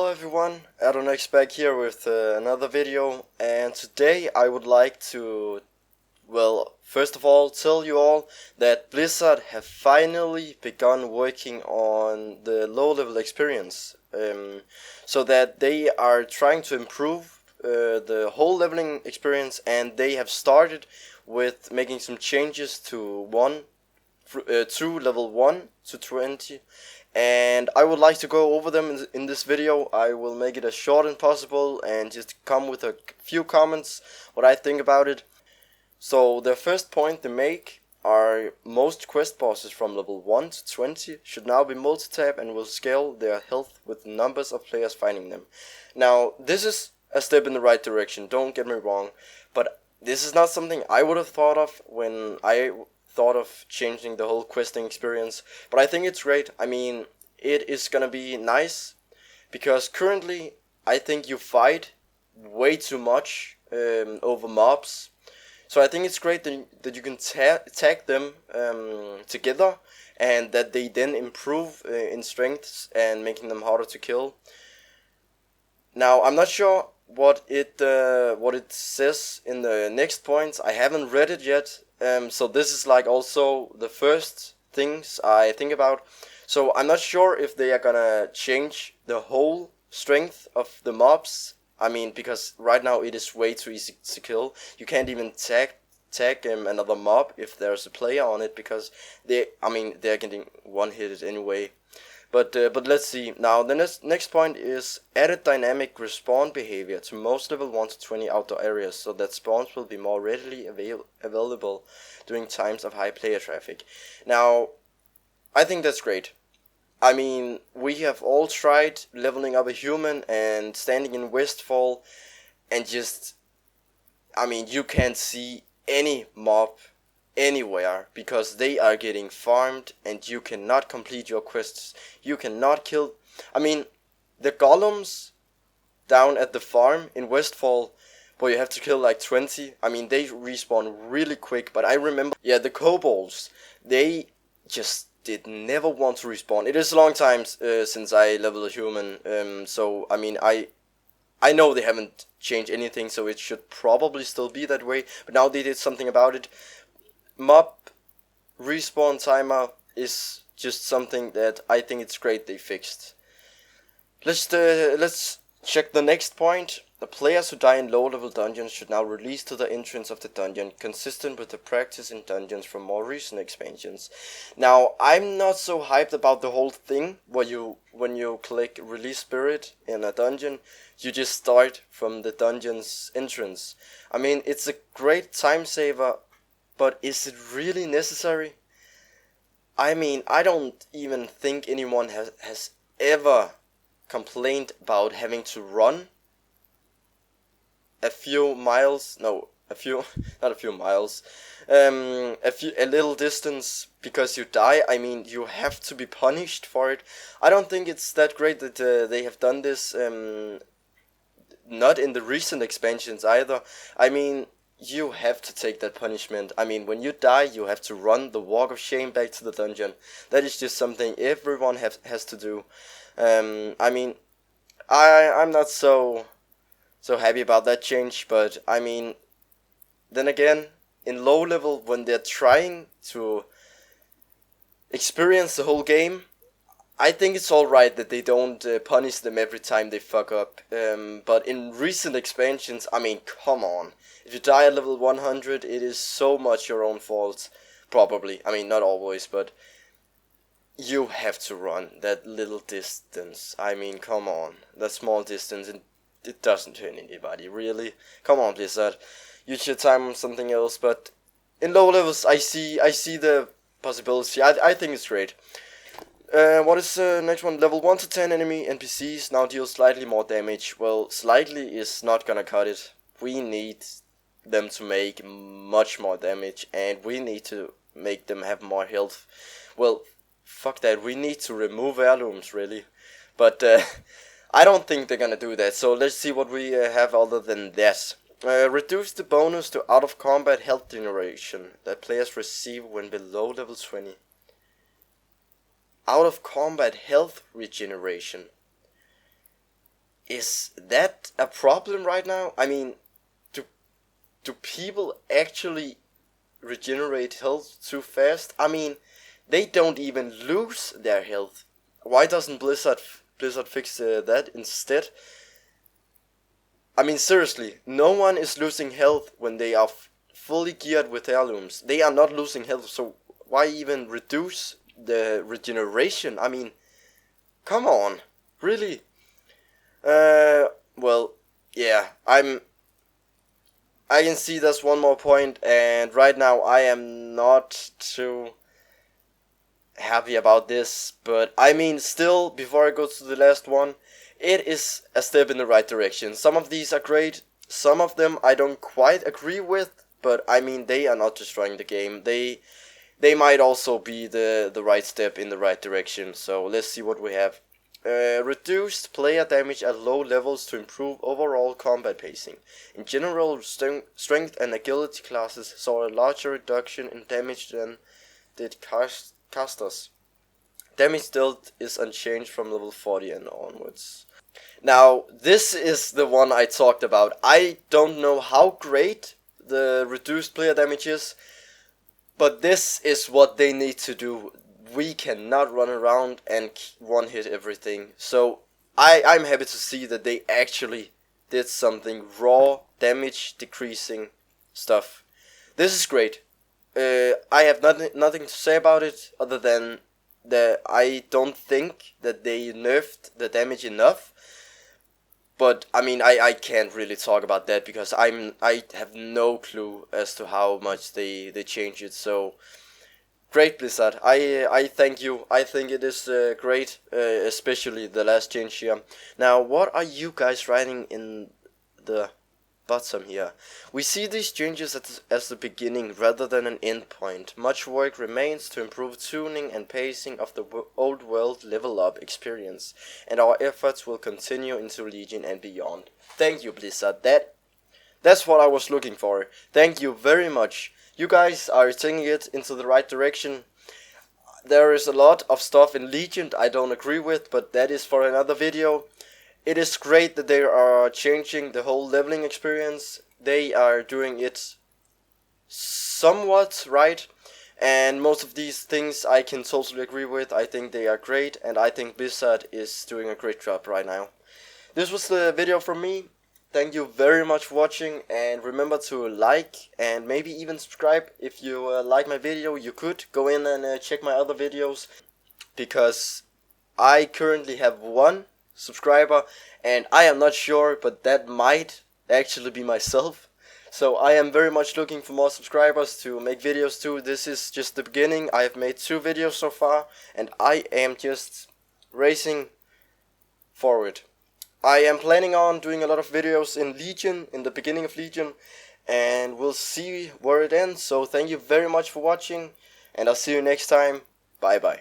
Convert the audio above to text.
Hello everyone, Adonex back here with another video, and today I would like to, first of all tell you all that Blizzard have finally begun working on the low level experience, so that they are trying to improve the whole leveling experience, and they have started with making some changes to through level 1 to 20, and I would like to go over them in this video. I will make it as short as possible and just come with a few comments what I think about it. So the first point they make are most quest bosses from level 1 to 20 should now be multi-tab and will scale their health with the numbers of players fighting them. Now this is a step in the right direction, don't get me wrong, but this is not something I would have thought of when I thought of changing the whole questing experience, but I think it's great. I mean, it is gonna be nice because currently I think you fight way too much over mobs, so I think it's great that you can tag them together, and that they then improve in strengths and making them harder to kill. Now I'm not sure what it says in the next points. I haven't read it yet. So this is like also the first things I think about. So I'm not sure if they are gonna change the whole strength of the mobs. I mean, because right now it is way too easy to kill. You can't even tag another mob if there's a player on it, because they're getting one-hitted anyway. But let's see. Now the next point is added dynamic respawn behavior to most level 1 to 20 outdoor areas, so that spawns will be more readily available during times of high player traffic. Now, I think that's great. I mean, we have all tried leveling up a human and standing in Westfall, and you can't see any mob anywhere because they are getting farmed and you cannot complete your quests. You cannot kill. I mean, the golems down at the farm in Westfall, where you have to kill like 20, I mean, they respawn really quick. But I remember, the kobolds, they just did never want to respawn. It is a long time since I leveled a human, so I mean, I know they haven't changed anything, so it should probably still be that way, but now they did something about it. Mob respawn timer is just something that I think it's great they fixed. Let's check the next point. The players who die in low level dungeons should now release to the entrance of the dungeon, consistent with the practice in dungeons from more recent expansions. Now, I'm not so hyped about the whole thing where when you click release spirit in a dungeon, you just start from the dungeon's entrance. I mean, it's a great time saver, but is it really necessary? I mean, I don't even think anyone has ever complained about having to run a little distance because you die. I mean, you have to be punished for it. I don't think it's that great that they have done this, not in the recent expansions either. I mean, you have to take that punishment. I mean, when you die, you have to run the walk of shame back to the dungeon. That is just something everyone has to do. I mean, I'm not so happy about that change, but I mean, then again, in low level, when they're trying to experience the whole game, I think it's alright that they don't punish them every time they fuck up. But in recent expansions, I mean, come on. If you die at level 100, it is so much your own fault. Probably. I mean, not always, but you have to run that little distance. I mean, come on. That small distance, it doesn't hurt anybody, really. Come on, Blizzard. Use your time on something else, but in low levels, I see the possibility. I think it's great. What is the next one? Level 1 to 10 enemy NPCs now deal slightly more damage. Well, slightly is not gonna cut it. We need them to make much more damage, and we need to make them have more health. Well, fuck that. We need to remove heirlooms, really. But I don't think they're gonna do that. So let's see what we have other than that. Reduce the bonus to out of combat health generation that players receive when below level 20. Out of combat health regeneration. is that a problem right now? I mean, do people actually regenerate health too fast? I mean, they don't even lose their health. Why doesn't Blizzard fix that instead? I mean, seriously, no one is losing health when they are fully geared with heirlooms. They are not losing health, so why even reduce the regeneration? I mean, come on, really? Well, yeah, I can see that's one more point, and right now I am not too happy about this, but I mean, still, before I go to the last one, it is a step in the right direction. Some of these are great, some of them I don't quite agree with, but I mean, they are not destroying the game. They might also be the right step in the right direction, so let's see what we have. Reduced player damage at low levels to improve overall combat pacing. In general, strength and agility classes saw a larger reduction in damage than did casters. Damage dealt is unchanged from level 40 and onwards. Now, this is the one I talked about. I don't know how great the reduced player damage is, but this is what they need to do. We cannot run around and one hit everything. So I'm happy to see that they actually did something raw damage decreasing stuff. This is great. I have nothing to say about it other than that I don't think that they nerfed the damage enough. But I mean, I can't really talk about that because I have no clue as to how much they changed it. So great, Blizzard. I thank you. I think it is great, especially the last change here. Now, what are you guys writing in the bottom here? We see these changes as the beginning rather than an end point. Much work remains to improve tuning and pacing of the old world level up experience, and our efforts will continue into Legion and beyond. Thank you, Blizzard. That's what I was looking for. Thank you very much. You guys are taking it into the right direction. There is a lot of stuff in Legion I don't agree with, but that is for another video. It is great that they are changing the whole leveling experience. They are doing it somewhat right, and most of these things I can totally agree with. I think they are great, and I think Blizzard is doing a great job right now. This was the video from me. Thank you very much for watching, and remember to like and maybe even subscribe. If you like my video, you could go in and check my other videos, because I currently have 1 subscriber and I am not sure, but that might actually be myself. So I am very much looking for more subscribers to make videos too. This is just the beginning. I have made 2 videos so far and I am just racing forward. I am planning on doing a lot of videos in Legion, in the beginning of Legion, and we'll see where it ends. So thank you very much for watching, and I'll see you next time. Bye bye.